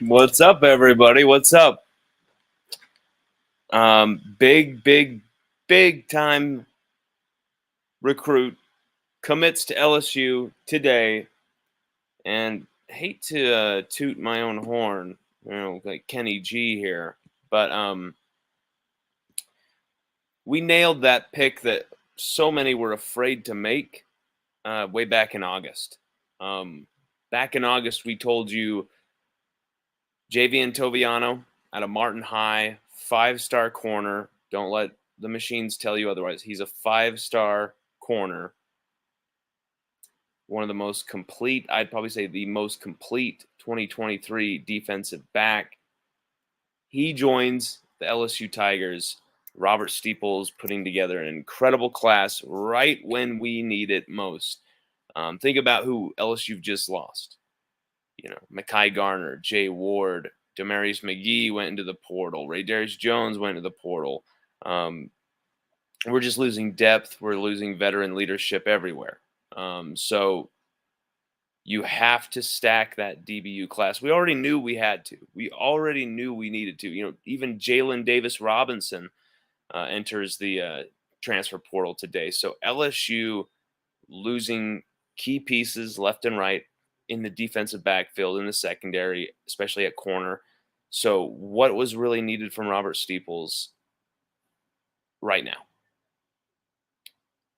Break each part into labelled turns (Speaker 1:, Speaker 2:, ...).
Speaker 1: What's up, everybody? What's up? Big time recruit commits to LSU today, and hate to toot my own horn, like Kenny G here, but we nailed that pick that so many were afraid to make way back in August. Back in August, we told you Javian Toviano out of Martin High, 5-star corner. Don't let the machines tell you otherwise. He's a 5-star corner. One of the most complete, I'd probably say the most complete 2023 defensive back. He joins the LSU Tigers. Robert Steeples putting together an incredible class right when we need it most. Think about who LSU just lost. Mekhi Garner, Jay Ward, Demarius McGee went into the portal. Ray Darius Jones went into the portal. We're just losing depth. We're losing veteran leadership everywhere. So you have to stack that DBU class. We already knew we had to. We already knew we needed to. Even Jalen Davis Robinson enters the transfer portal today. So LSU losing key pieces left and right in the defensive backfield, in the secondary, especially at corner. So what was really needed from Robert Steeples right now?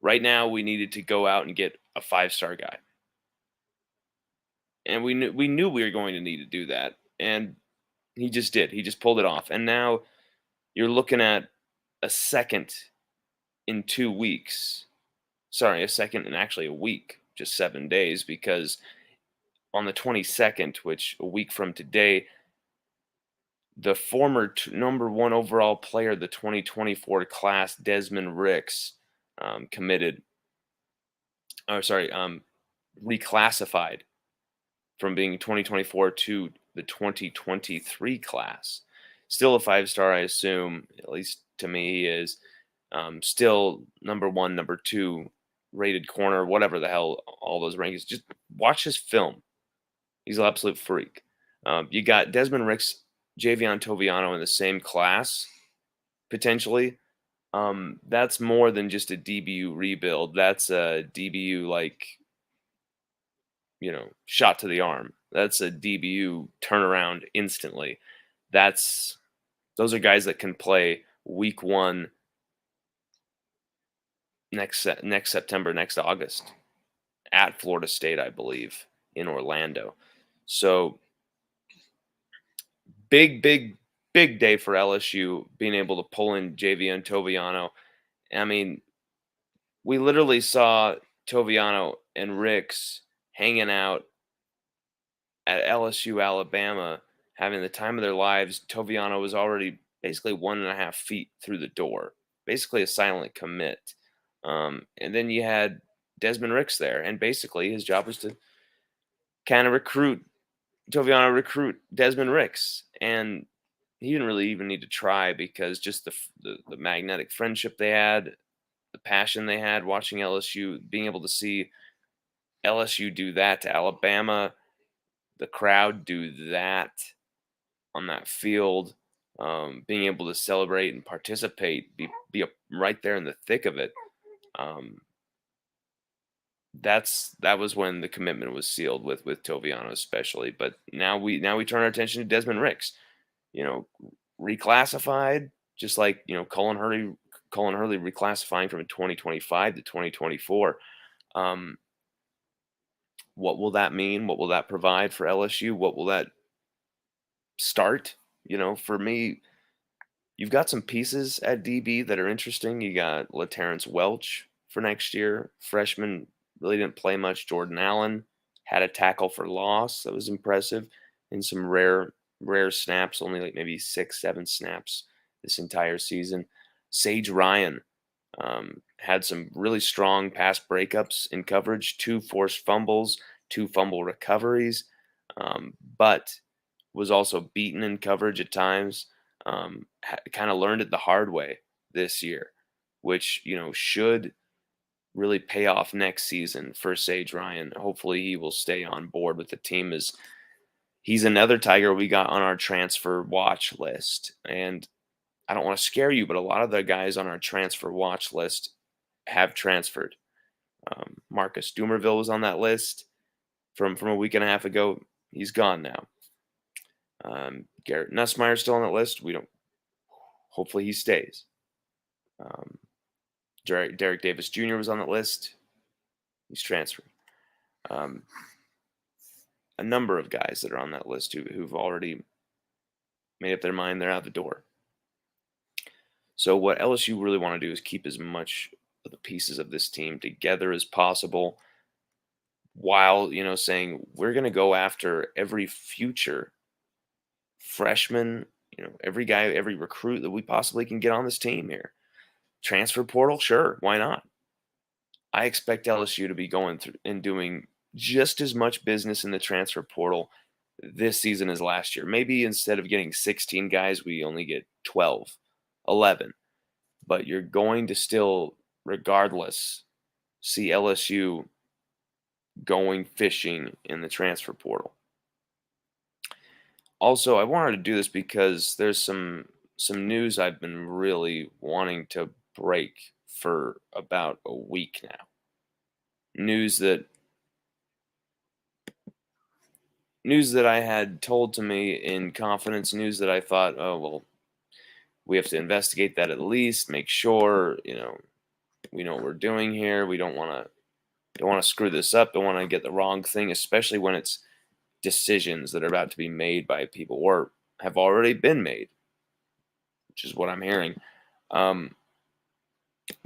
Speaker 1: Right now, we needed to go out and get a 5-star guy. And we knew we were going to need to do that. And he just did. He just pulled it off. And now you're looking at a second in 2 weeks. Sorry, a second in actually a week, just 7 days, because on the 22nd, which a week from today, the former number 1 overall player of the 2024 class, Desmond Ricks, reclassified from being 2024 to the 2023 class. Still a 5-star, I assume, at least to me, he is. Still number 1, number 2 rated corner, whatever the hell all those rankings. Just watch his film. He's an absolute freak. You got Desmond Ricks, Javian Toviano in the same class, potentially. That's more than just a DBU rebuild. That's a DBU, shot to the arm. That's a DBU turnaround instantly. Those are guys that can play week 1 next September, next August at Florida State, I believe, in Orlando. So big day for LSU being able to pull in Javian Toviano. I mean, we literally saw Toviano and Ricks hanging out at LSU, Alabama, having the time of their lives. Toviano was already basically 1.5 feet through the door, basically a silent commit. And then you had Desmond Ricks there, and basically his job was to kind of recruit Desmond Ricks, and he didn't really even need to try, because just the magnetic friendship they had, the passion they had watching LSU, being able to see LSU do that to Alabama, the crowd do that on that field, being able to celebrate and participate, be right there in the thick of it. That was when the commitment was sealed with Toviano especially. But now we turn our attention to Desmond Ricks, reclassified, just like Colin Hurley reclassifying from 2025 to 2024. What will that mean? What will that provide for LSU? What will that start? For me, you've got some pieces at DB that are interesting. You got LaTerrence Welch for next year, freshman, really didn't play much. Jordan Allen had a tackle for loss that was impressive, in some rare snaps, only like maybe 6-7 snaps this entire season. Sage Ryan had some really strong pass breakups in coverage, 2 forced fumbles, 2 fumble recoveries, but was also beaten in coverage at times. Kind of learned it the hard way this year, which should really pay off next season for Sage Ryan. Hopefully, he will stay on board with the team. As he's another Tiger we got on our transfer watch list, and I don't want to scare you, but a lot of the guys on our transfer watch list have transferred. Marcus Dumerville was on that list from a week and a half ago. He's gone now. Garrett Nussmeyer's still on that list. We don't. Hopefully, he stays. Um, Derek Davis Jr. was on that list. He's transferred. Um, a number of guys that are on that list who've already made up their mind. They're out the door. So what LSU really want to do is keep as much of the pieces of this team together as possible, while saying we're going to go after every future freshman, every guy, every recruit that we possibly can get on this team here. Transfer portal, sure, why not? I expect LSU to be going through and doing just as much business in the transfer portal this season as last year. Maybe instead of getting 16 guys, we only get 12, 11. But you're going to still, regardless, see LSU going fishing in the transfer portal. Also, I wanted to do this because there's some news I've been really wanting to break for about a week now. News that I had told to me in confidence, news that I thought, oh well, we have to investigate that at least, make sure, we know what we're doing here. We don't want to screw this up, don't want to get the wrong thing, especially when it's decisions that are about to be made by people or have already been made, which is what I'm hearing. And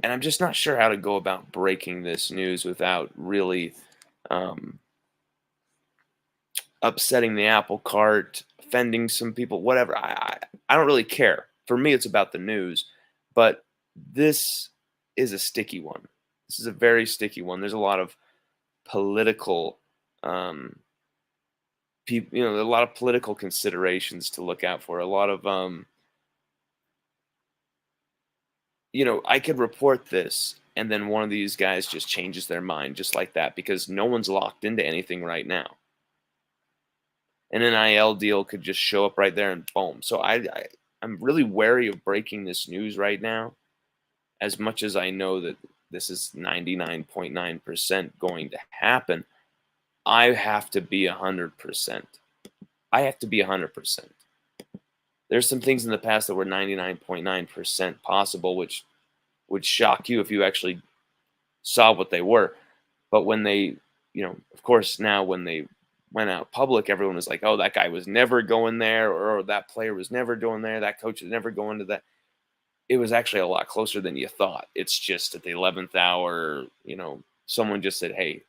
Speaker 1: I'm just not sure how to go about breaking this news without really upsetting the apple cart, offending some people, whatever. I don't really care. For me, it's about the news, but this is a sticky one. This is a very sticky one. There's a lot of political, a lot of political considerations to look out for. A lot of, I could report this, and then one of these guys just changes their mind just like that because no one's locked into anything right now. An NIL deal could just show up right there and boom. So I'm really wary of breaking this news right now, as much as I know that this is 99.9% going to happen. I have to be 100%. I have to be 100%. There's some things in the past that were 99.9% possible, which would shock you if you actually saw what they were. But when they, of course, now when they went out public, everyone was like, oh, that guy was never going there, or that player was never going there, that coach was never going to that. It was actually a lot closer than you thought. It's just at the 11th hour, someone just said, hey,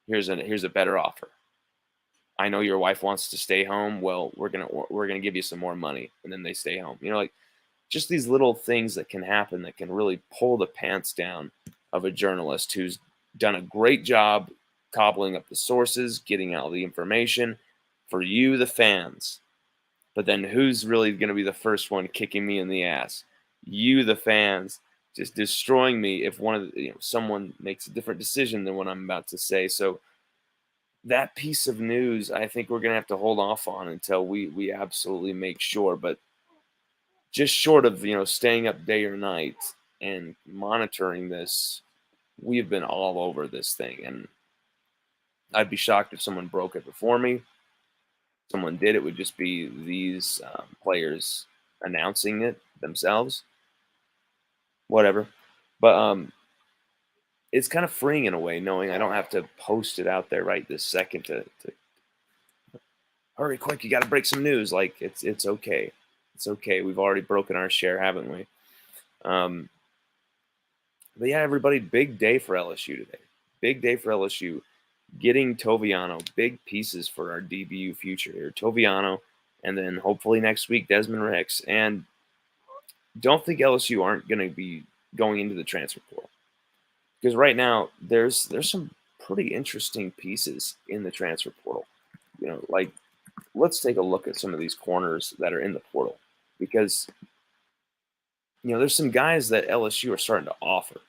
Speaker 1: here's a better offer. I know your wife wants to stay home. Well, we're gonna give you some more money, and then they stay home. Like just these little things that can happen that can really pull the pants down of a journalist who's done a great job cobbling up the sources, getting out the information for you, the fans. But then who's really going to be the first one kicking me in the ass? You, the fans, just destroying me if someone makes a different decision than what I'm about to say. So that piece of news, I think we're going to have to hold off on until we absolutely make sure. But just short of staying up day or night and monitoring this, we've been all over this thing, and I'd be shocked if someone broke it before me. If someone did, it would just be these players announcing it themselves. Whatever. But it's kind of freeing in a way, knowing I don't have to post it out there right this second to hurry quick, you got to break some news. Like it's okay. It's okay. We've already broken our share, haven't we? But yeah, everybody, big day for LSU today. Big day for LSU. Getting Toviano, big pieces for our DBU future here. Toviano, and then hopefully next week, Desmond Ricks. And don't think LSU aren't going to be going into the transfer portal. Because right now, there's some pretty interesting pieces in the transfer portal. Like, let's take a look at some of these corners that are in the portal. Because, there's some guys that LSU are starting to offer.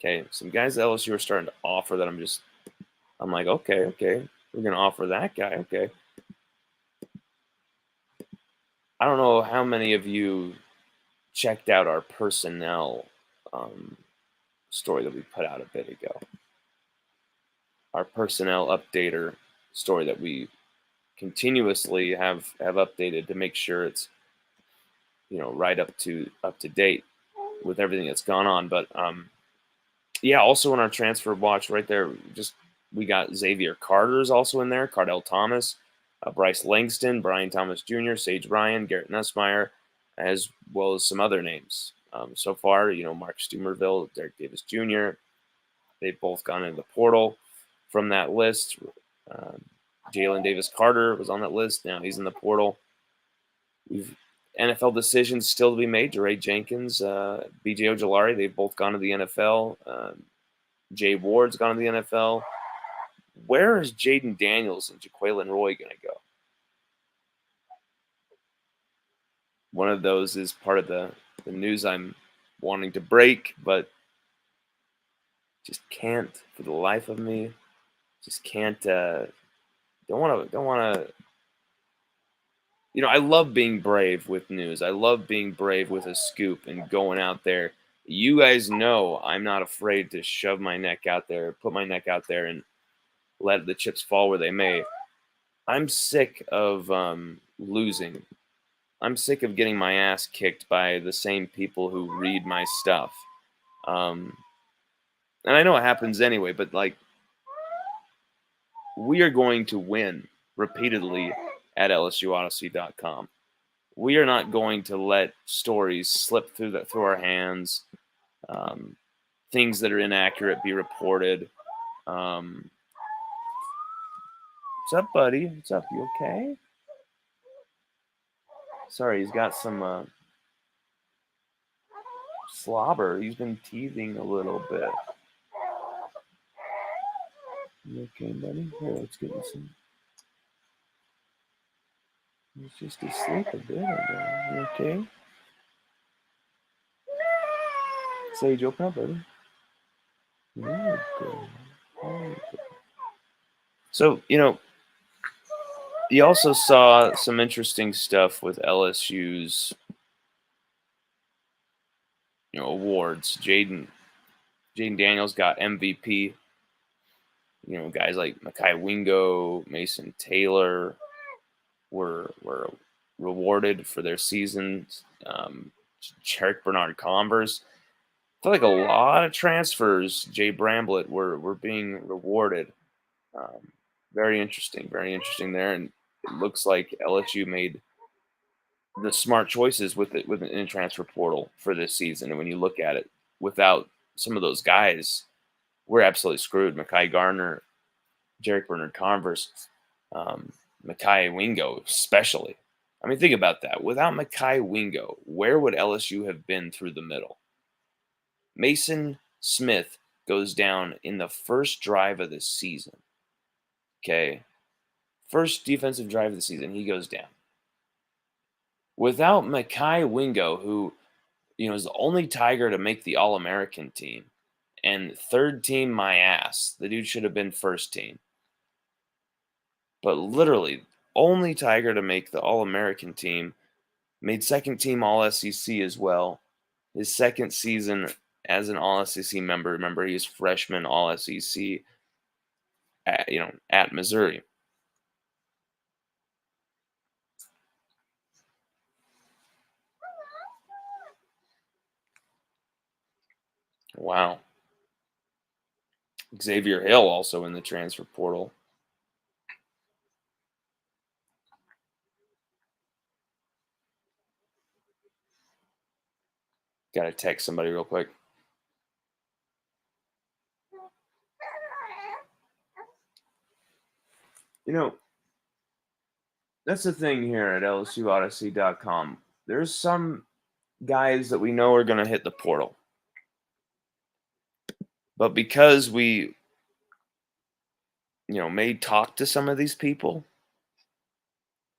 Speaker 1: Okay, some guys at LSU are starting to offer that I'm like, okay, okay, we're gonna offer that guy. Okay, I don't know how many of you checked out our personnel um, story that we put out a bit ago. Our personnel updater story that we continuously have updated to make sure it's right up to date with everything that's gone on. But yeah, also in our transfer watch right there, just we got Xavier Carter is also in there, Cardell Thomas, Bryce Langston, Brian Thomas Jr., Sage Ryan, Garrett Nussmeyer, as well as some other names. So far, Mark Stumerville, Derek Davis Jr., they've both gone into the portal from that list. Um, Jalen Davis Carter was on that list. Now he's in the portal. We've NFL decisions still to be made. Jeray Jenkins, B.J. Ojolari, they've both gone to the NFL. Jay Ward's gone to the NFL. Where is Jaden Daniels and Jaquelin Roy going to go? One of those is part of the news I'm wanting to break, but just can't for the life of me. Just can't. Don't want to. I love being brave with news. I love being brave with a scoop and going out there. You guys know I'm not afraid to shove my neck out there, put my neck out there, and let the chips fall where they may. I'm sick of losing. I'm sick of getting my ass kicked by the same people who read my stuff. Um, and I know it happens anyway, but like, we are going to win repeatedly at LSUODYSSEY.com. We are not going to let stories slip through our hands. Um, things that are inaccurate be reported. Um, what's up, buddy? What's up? You okay? Sorry, he's got some slobber. He's been teething a little bit. You okay, buddy? Here, let's get him some. He's just asleep a bit. You okay? Sage, open up, buddy. There you go. There you go. So, you also saw some interesting stuff with LSU's, awards. Jaden Daniels got MVP. Guys like Makai Wingo, Mason Taylor were rewarded for their seasons. Jarek Bernard Converse. I feel like a lot of transfers, Jay Bramblett, were being rewarded. Um, very interesting there, and it looks like LSU made the smart choices with it in a transfer portal for this season. And when you look at it, without some of those guys, we're absolutely screwed. Makai Gardner, Jarek Bernard Converse, Makai Wingo, especially. I mean, think about that. Without Makai Wingo, where would LSU have been through the middle? Mason Smith goes down in the first drive of the season. Okay. First defensive drive of the season, he goes down. Without Makai Wingo, who, is the only Tiger to make the All-American team, and third team my ass. The dude should have been first team. But literally, only Tiger to make the All-American team, made second team All-SEC as well. His second season as an All-SEC member. Remember, he was freshman All-SEC at Missouri. Wow. Xavier Hill also in the transfer portal. Got to text somebody real quick. That's the thing here at LSUODYSSEY.com. There's some guys that we know are going to hit the portal. But because we, may talk to some of these people,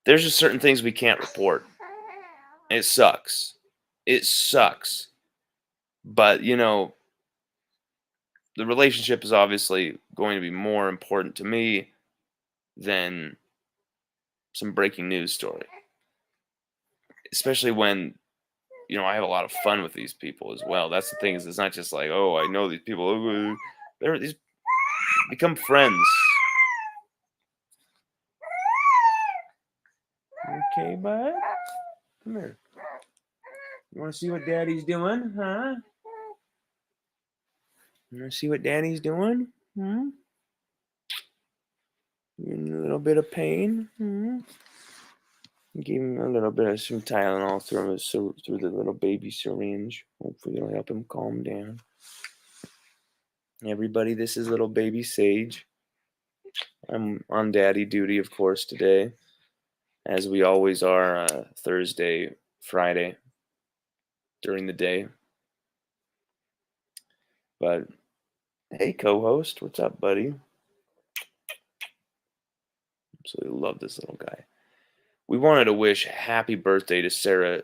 Speaker 1: there's just certain things we can't report. It sucks. It sucks. But, the relationship is obviously going to be more important to me than some breaking news story, especially when I have a lot of fun with these people as well. That's the thing, is it's not just like, oh, I know these people. They're these become friends. Okay, bud, come here. You want to see what Daddy's doing, huh? You want to see what Daddy's doing? Hmm? You in a little bit of pain? Hmm? Give him a little bit of some Tylenol through the little baby syringe. Hopefully it'll help him calm down. Everybody, this is little baby Sage. I'm on daddy duty, of course, today, as we always are, Thursday, Friday, during the day. But hey, co-host, what's up, buddy? Absolutely love this little guy. We wanted to wish happy birthday to Sarah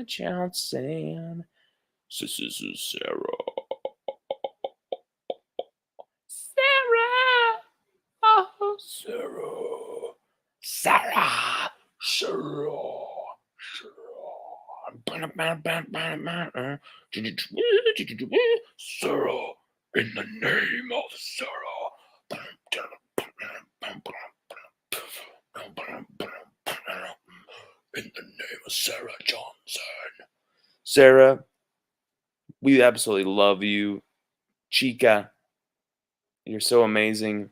Speaker 1: Johnson. This is Sarah. Oh, Sarah. Sarah. Sarah, in the name of Sarah. In the name of Sarah Johnson. Sarah, we absolutely love you. Chica, you're so amazing.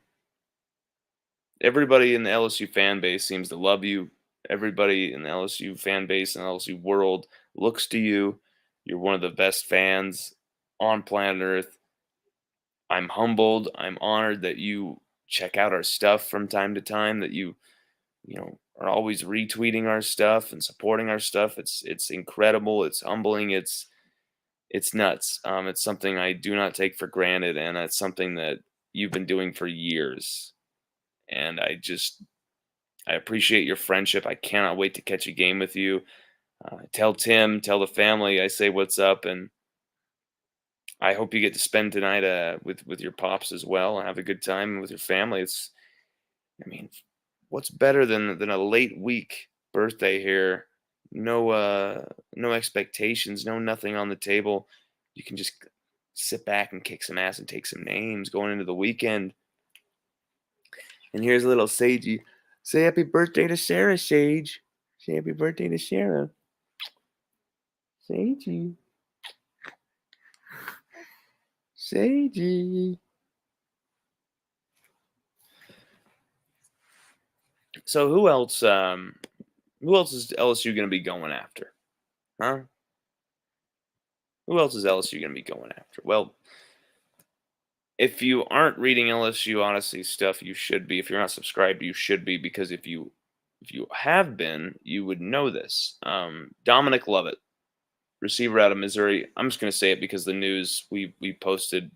Speaker 1: Everybody in the LSU fan base seems to love you. Everybody in the LSU fan base and LSU world looks to you. You're one of the best fans on planet Earth. I'm humbled. I'm honored that you check out our stuff from time to time, that you are always retweeting our stuff and supporting our stuff. It's incredible. It's humbling. It's nuts. It's something I do not take for granted, and it's something that you've been doing for years. And I appreciate your friendship. I cannot wait to catch a game with you. Tell Tim, tell the family I say what's up, and I hope you get to spend tonight with your pops as well and have a good time with your family. I mean, what's better than a late week birthday here? No expectations, no nothing on the table. You can just sit back and kick some ass and take some names going into the weekend. And here's a little Sagey. Say happy birthday to Sarah, Sage. Say happy birthday to Sarah. Sagey. Sagey. So who else is LSU gonna be going after? Huh? Who else is LSU gonna be going after? Well, if you aren't reading LSU Odyssey stuff, you should be. If you're not subscribed, you should be, because if you have been, you would know this. Dominic Lovett, receiver out of Missouri. I'm just gonna say it because the news we posted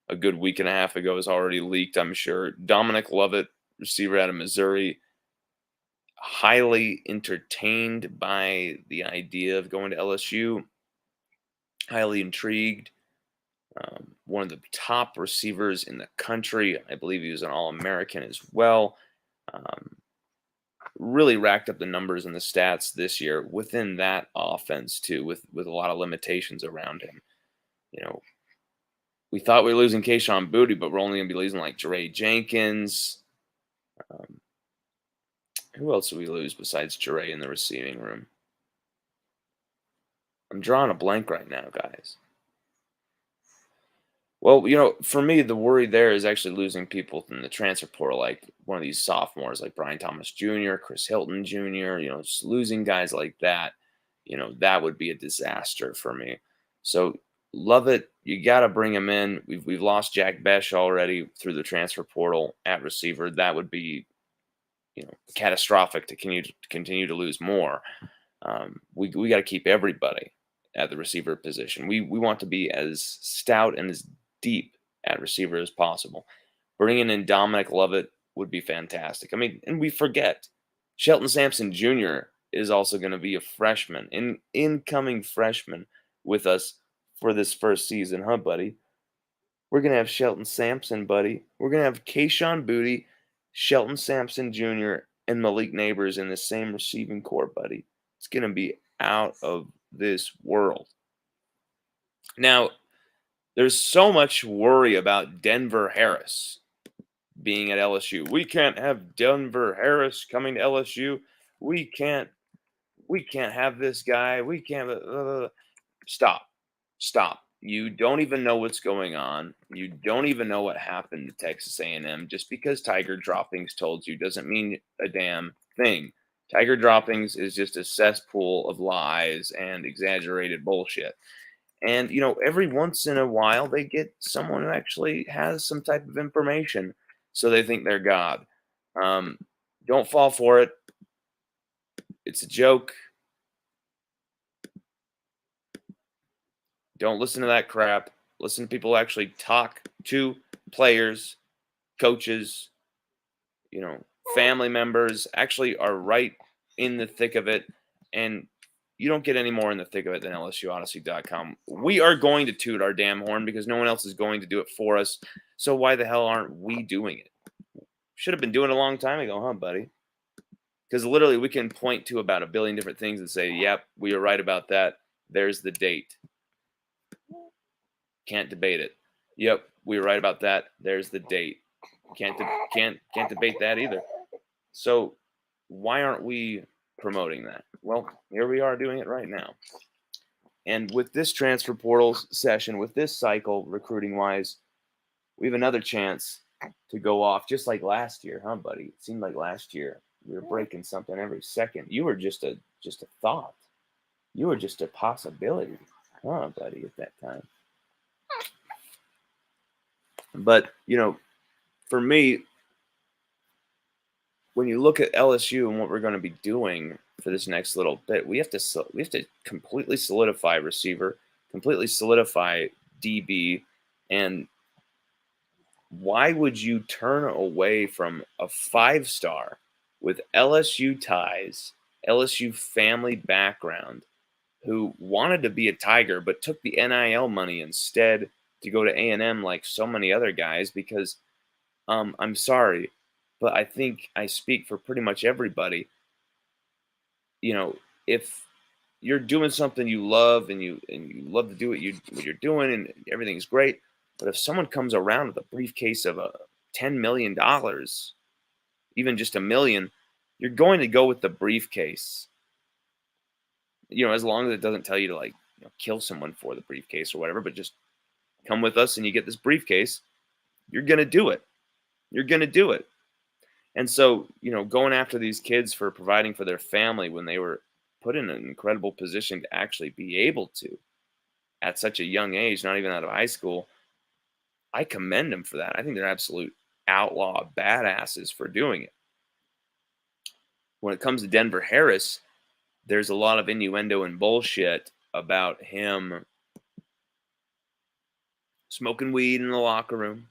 Speaker 1: a good week and a half ago is already leaked, I'm sure. Dominic Lovett, receiver out of Missouri, highly entertained by the idea of going to LSU, highly intrigued. One of the top receivers in the country. I believe he was an All-American as well. Um, really racked up the numbers and the stats this year within that offense too, with a lot of limitations around him. We thought we were losing Kayshon Boutte, but we're only going to be losing like Jere Jenkins. Um, who else do we lose besides Jere in the receiving room? I'm drawing a blank right now, guys. Well, for me, the worry there is actually losing people from the transfer portal, like one of these sophomores, like Brian Thomas Jr., Chris Hilton Jr., just losing guys like that, that would be a disaster for me. So love it. You got to bring him in. We've lost Jack Besh already through the transfer portal at receiver. That would be, catastrophic to continue to lose more. We got to keep everybody at the receiver position. We want to be as stout and as deep at receiver as possible. Bringing in Dominic Lovett would be fantastic. I mean, and we forget Shelton Sampson Jr. is also going to be a freshman, an incoming freshman with us for this first season, huh, buddy? We're gonna have Shelton Sampson, buddy. We're gonna have Kayshawn Booty, Shelton Sampson Jr., and Malik Neighbors in the same receiving core, buddy. It's gonna be out of this world. Now, there's so much worry about Denver Harris being at LSU. We can't have Denver Harris coming to LSU. We can't have this guy. We can't stop. Stop. You don't even know what's going on. You don't even know what happened to Texas A&M. Just because Tiger Droppings told you doesn't mean a damn thing. Tiger Droppings is just a cesspool of lies and exaggerated bullshit. And, every once in a while, they get someone who actually has some type of information. So they think they're God. Don't fall for it. It's a joke. Don't listen to that crap. Listen to people who actually talk to players, coaches, family members, actually are right in the thick of it. And you don't get any more in the thick of it than LSUODYSSEY.com. We are going to toot our damn horn because no one else is going to do it for us. So why the hell aren't we doing it? Should have been doing it a long time ago, huh, buddy? Because literally we can point to about a billion different things and say, yep, we are right about that. There's the date. Can't debate it. Yep, we were right about that. There's the date. Can't debate that either. So why aren't we promoting that? Well, here we are doing it right now. And with this transfer portal session, with this cycle, recruiting wise, we have another chance to go off, just like last year, huh, buddy? It seemed like last year we were breaking something every second. You were just a thought. You were just a possibility, huh, buddy? At that time. But for me, when you look at LSU and what we're going to be doing for this next little bit, we have to completely solidify receiver, completely solidify DB, and why would you turn away from a 5-star with LSU ties, LSU family background, who wanted to be a Tiger but took the NIL money instead to go to A&M like so many other guys? Because I'm sorry, but I think I speak for pretty much everybody. If you're doing something you love and you love to do what you're doing and everything's great, but if someone comes around with a briefcase of $10 million, even just $1 million, you're going to go with the briefcase. As long as it doesn't tell you to kill someone for the briefcase or whatever, but just come with us and you get this briefcase, you're gonna do it. You're gonna do it. And so, going after these kids for providing for their family when they were put in an incredible position to actually be able to, at such a young age, not even out of high school, I commend them for that. I think they're absolute outlaw badasses for doing it. When it comes to Denver Harris, there's a lot of innuendo and bullshit about him smoking weed in the locker room,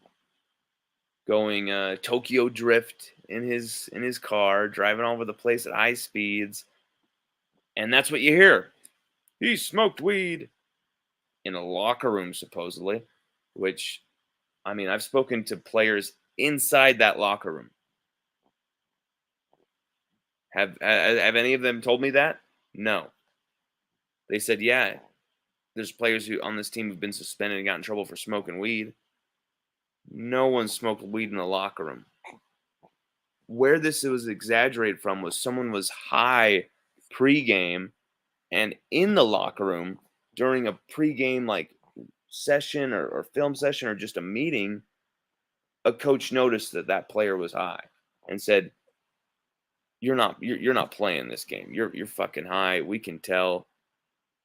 Speaker 1: going Tokyo drift in his car, driving all over the place at high speeds. And that's what you hear. He smoked weed in a locker room, supposedly, which, I've spoken to players inside that locker room. Have any of them told me that? No. They said, yeah, there's players who on this team have been suspended and got in trouble for smoking weed. No one smoked weed in the locker room. Where this was exaggerated from was someone was high pregame and in the locker room during a pregame session or film session or just a meeting, a coach noticed that player was high and said, you're not playing this game. You're fucking high. We can tell.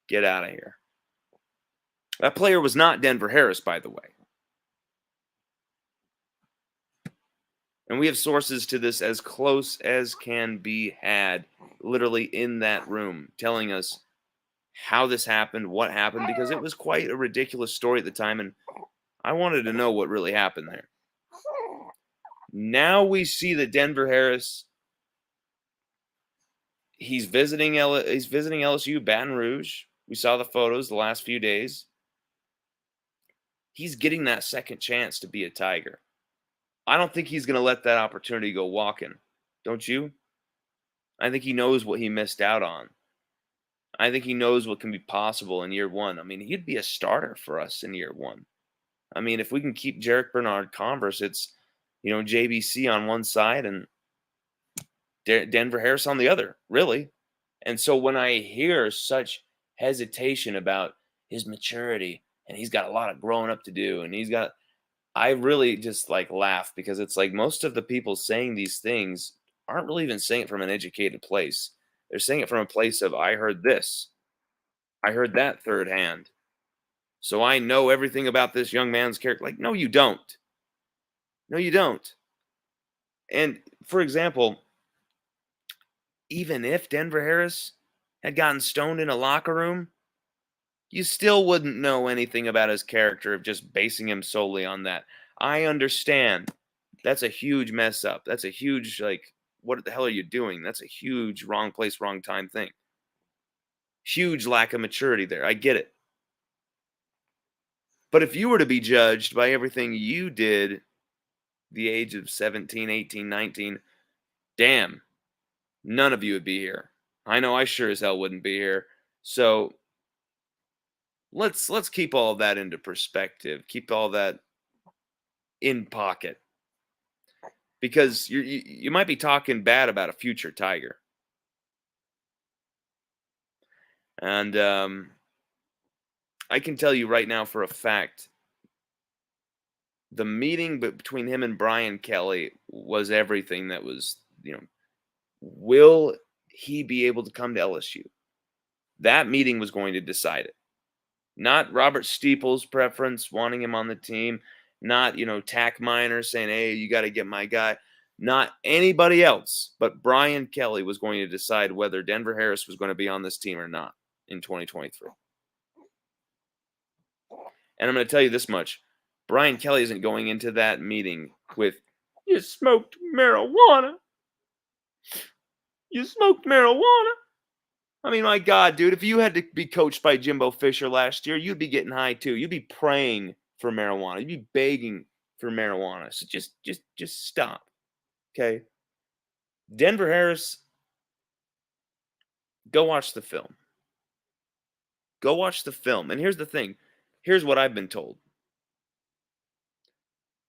Speaker 1: Get out of here. That player was not Denver Harris, by the way. And we have sources to this as close as can be had, literally in that room, telling us how this happened, what happened, because it was quite a ridiculous story at the time, and I wanted to know what really happened there. Now we see that Denver Harris, he's visiting LSU Baton Rouge. We saw the photos the last few days. he's getting that second chance to be a Tiger. I don't think he's going to let that opportunity go walking. Don't you? I think he knows what he missed out on. I think he knows what can be possible in year one. I mean, he'd be a starter for us in year one. I mean, if we can keep Jarek Bernard Converse, it's, JBC on one side and Denver Harris on the other, really. And so when I hear such hesitation about his maturity and he's got a lot of growing up to do and I really just like laugh because it's like most of the people saying these things aren't really even saying it from an educated place. They're saying it from a place of, I heard this, I heard that third hand. So I know everything about this young man's character. Like, no, you don't. No, you don't. And for example, even if Denver Harris had gotten stoned in a locker room, you still wouldn't know anything about his character of just basing him solely on that. I understand. That's a huge mess up. That's a huge, like, what the hell are you doing? That's a huge wrong place, wrong time thing. Huge lack of maturity there. I get it. But if you were to be judged by everything you did the age of 17, 18, 19, damn, none of you would be here. I know I sure as hell wouldn't be here. So let's keep all of that into perspective. Keep all that in pocket because you might be talking bad about a future Tiger. And I can tell you right now for a fact, the meeting between him and Brian Kelly was everything that was, will he be able to come to LSU? That meeting was going to decide it. Not Robert Steeple's preference, wanting him on the team. Not, Tack Miner saying, hey, you got to get my guy. Not anybody else, but Brian Kelly was going to decide whether Denver Harris was going to be on this team or not in 2023. And I'm going to tell you this much. Brian Kelly isn't going into that meeting with, you smoked marijuana. You smoked marijuana. I mean, my God, dude, if you had to be coached by Jimbo Fisher last year, you'd be getting high too. You'd be praying for marijuana. You'd be begging for marijuana. So just stop. Okay. Denver Harris, go watch the film. Go watch the film. And here's the thing. Here's what I've been told.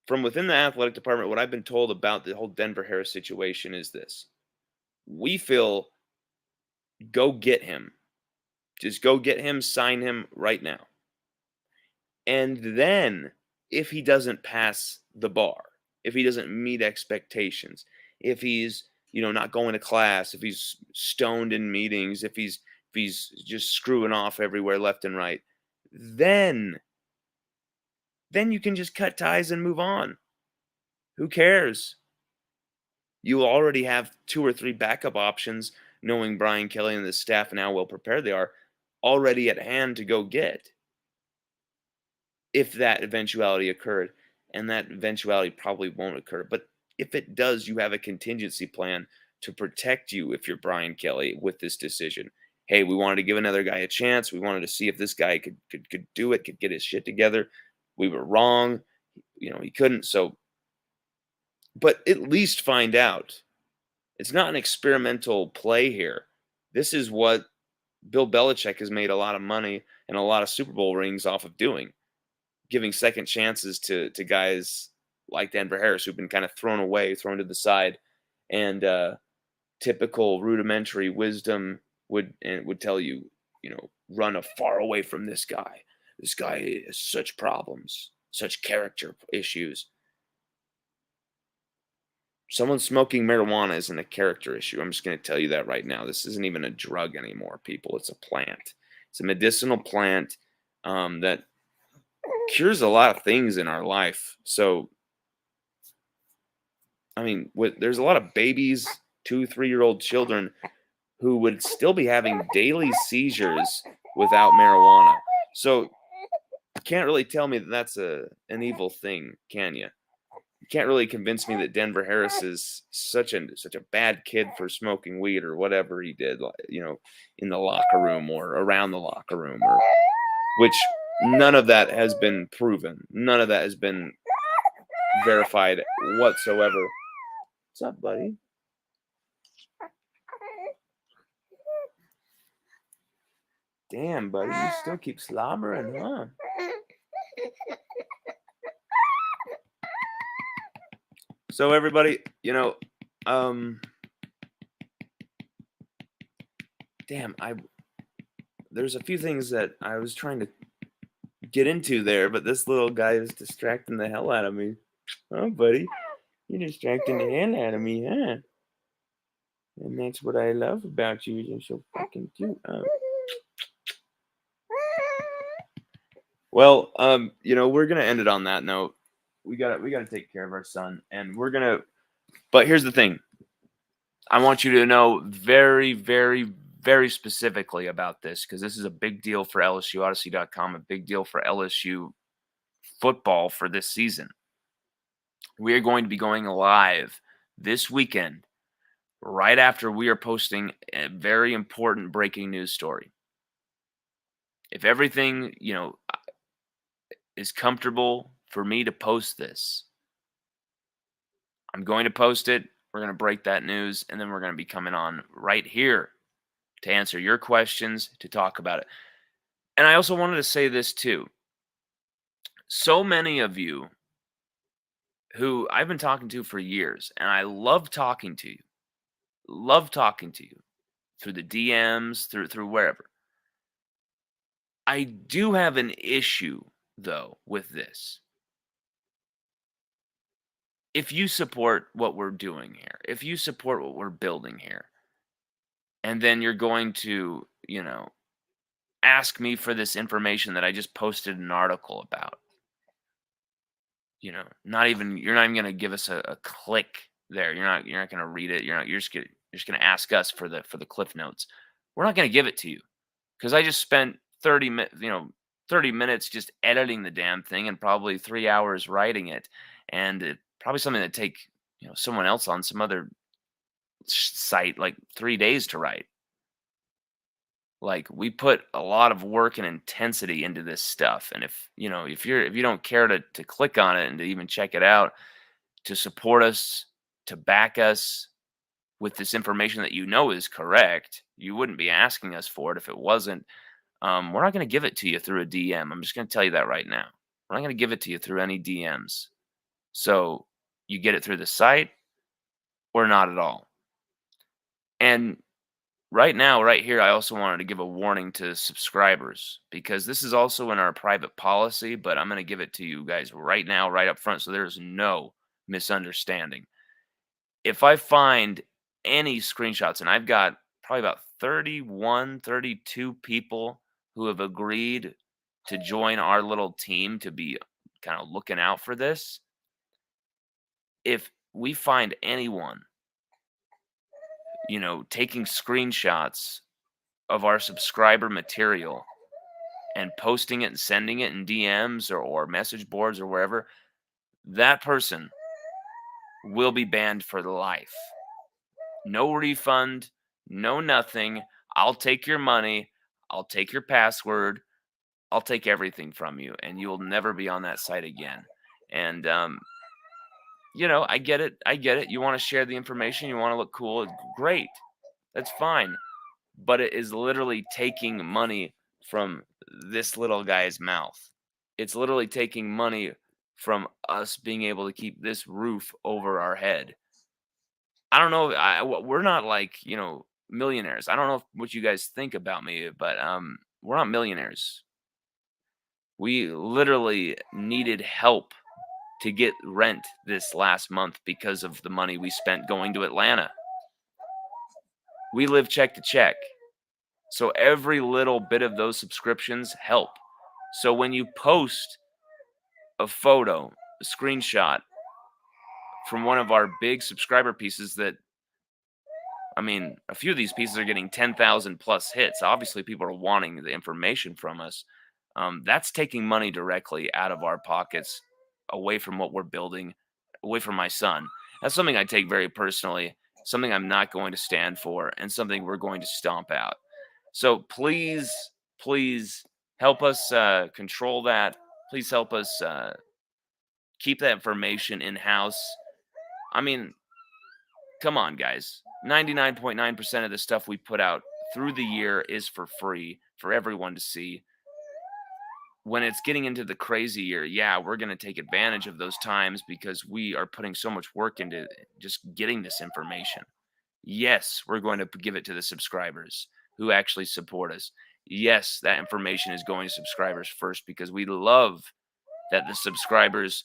Speaker 1: From within the athletic department, what I've been told about the whole Denver Harris situation is this. We feel, go get him. Just go get him, sign him right now. And then if he doesn't pass the bar, if he doesn't meet expectations, if he's, not going to class, if he's stoned in meetings, if he's just screwing off everywhere left and right, then you can just cut ties and move on. Who cares? You already have 2 or 3 backup options, knowing Brian Kelly and the staff and how well prepared they are, already at hand to go get if that eventuality occurred. And that eventuality probably won't occur. But if it does, you have a contingency plan to protect you if you're Brian Kelly with this decision. Hey, we wanted to give another guy a chance. We wanted to see if this guy could do it, could get his shit together. We were wrong. He couldn't. So, but at least find out. It's not an experimental play here. This is what Bill Belichick has made a lot of money and a lot of Super Bowl rings off of doing, giving second chances to guys like Denver Harris who've been kind of thrown away, thrown to the side, and typical rudimentary wisdom would tell you, run far away from this guy. This guy has such problems, such character issues. Someone smoking marijuana isn't a character issue. I'm just going to tell you that right now. This isn't even a drug anymore, people. It's a plant. It's a medicinal plant that cures a lot of things in our life. So, I mean, there's a lot of babies, 2, 3-year-old children who would still be having daily seizures without marijuana. So, you can't really tell me that that's an evil thing, can you? You can't really convince me that Denver Harris is such a bad kid for smoking weed or whatever he did, in the locker room or around the locker room, or which None of that has been proven. None of that has been verified whatsoever. What's up, buddy? Damn, buddy, you still keep slobbering, huh? So everybody, damn, there's a few things that I was trying to get into there, but this little guy is distracting the hell out of me. Oh, buddy, you're distracting the hell out of me, huh? And that's what I love about you. You're so fucking cute. Well, we're gonna end it on that note. We gotta take care of our son, and we're gonna. But here's the thing. I want you to know very, very, very specifically about this because this is a big deal for LSUODYSSEY.com, a big deal for LSU football for this season. We are going to be going live this weekend, right after we are posting a very important breaking news story. If everything, is comfortable for me to post this, I'm going to post it. We're going to break that news, and then we're going to be coming on right here to answer your questions, to talk about it. And I also wanted to say this too. So many of you who I've been talking to for years, and I love talking to you through the DMs, through wherever. I do have an issue, though, with this. If you support what we're doing here, if you support what we're building here, and then you're going to, ask me for this information that I just posted an article about, you're not even going to give us a click there. You're not going to read it. You're just going to ask us for the cliff notes. We're not going to give it to you because I just spent 30 minutes just editing the damn thing and probably 3 hours writing it, and probably something that take someone else on some other site like 3 days to write. Like, we put a lot of work and intensity into this stuff, and if you don't care to click on it and to even check it out, to support us, to back us with this information that is correct, you wouldn't be asking us for it if it wasn't. We're not going to give it to you through a DM. I'm just going to tell you that right now. We're not going to give it to you through any DMs. So you get it through the site or not at all. And right now, right here, I also wanted to give a warning to subscribers because this is also in our private policy, but I'm going to give it to you guys right now, right up front, so there's no misunderstanding. If I find any screenshots, and I've got probably about 31, 32 people who have agreed to join our little team to be kind of looking out for this. If we find anyone, taking screenshots of our subscriber material and posting it and sending it in DMs or message boards or wherever, that person will be banned for life. No refund, no nothing. I'll take your money. I'll take your password. I'll take everything from you, and you'll never be on that site again. And, I get it. I get it. You want to share the information. You want to look cool. Great. That's fine. But it is literally taking money from this little guy's mouth. It's literally taking money from us being able to keep this roof over our head. I don't know. We're not like, millionaires. I don't know what you guys think about me, but we're not millionaires. We literally needed help to get rent this last month because of the money we spent going to Atlanta. We live check to check. So every little bit of those subscriptions help. So when you post a photo, a screenshot from one of our big subscriber pieces that, a few of these pieces are getting 10,000 plus hits. Obviously, people are wanting the information from us. That's taking money directly out of our pockets, away from what we're building, away from my son. That's something I take very personally, something I'm not going to stand for, and something we're going to stomp out. So please, please, Help us control that. Please help us keep that information in house. I mean, come on, guys. 99.9% of the stuff we put out through the year is for free for everyone to see. When it's getting into the crazy year, yeah, we're going to take advantage of those times because we are putting so much work into just getting this information. Yes, we're going to give it to the subscribers who actually support us. Yes, that information is going to subscribers first because we love that the subscribers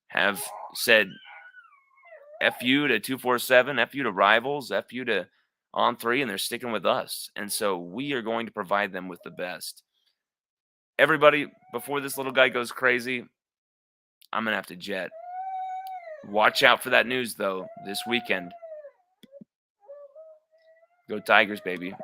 Speaker 1: have said F you to 247, F you to Rivals, F you to On 3, and they're sticking with us. And so we are going to provide them with the best. Everybody, before this little guy goes crazy, I'm going to have to jet. Watch out for that news, though, this weekend. Go Tigers, baby.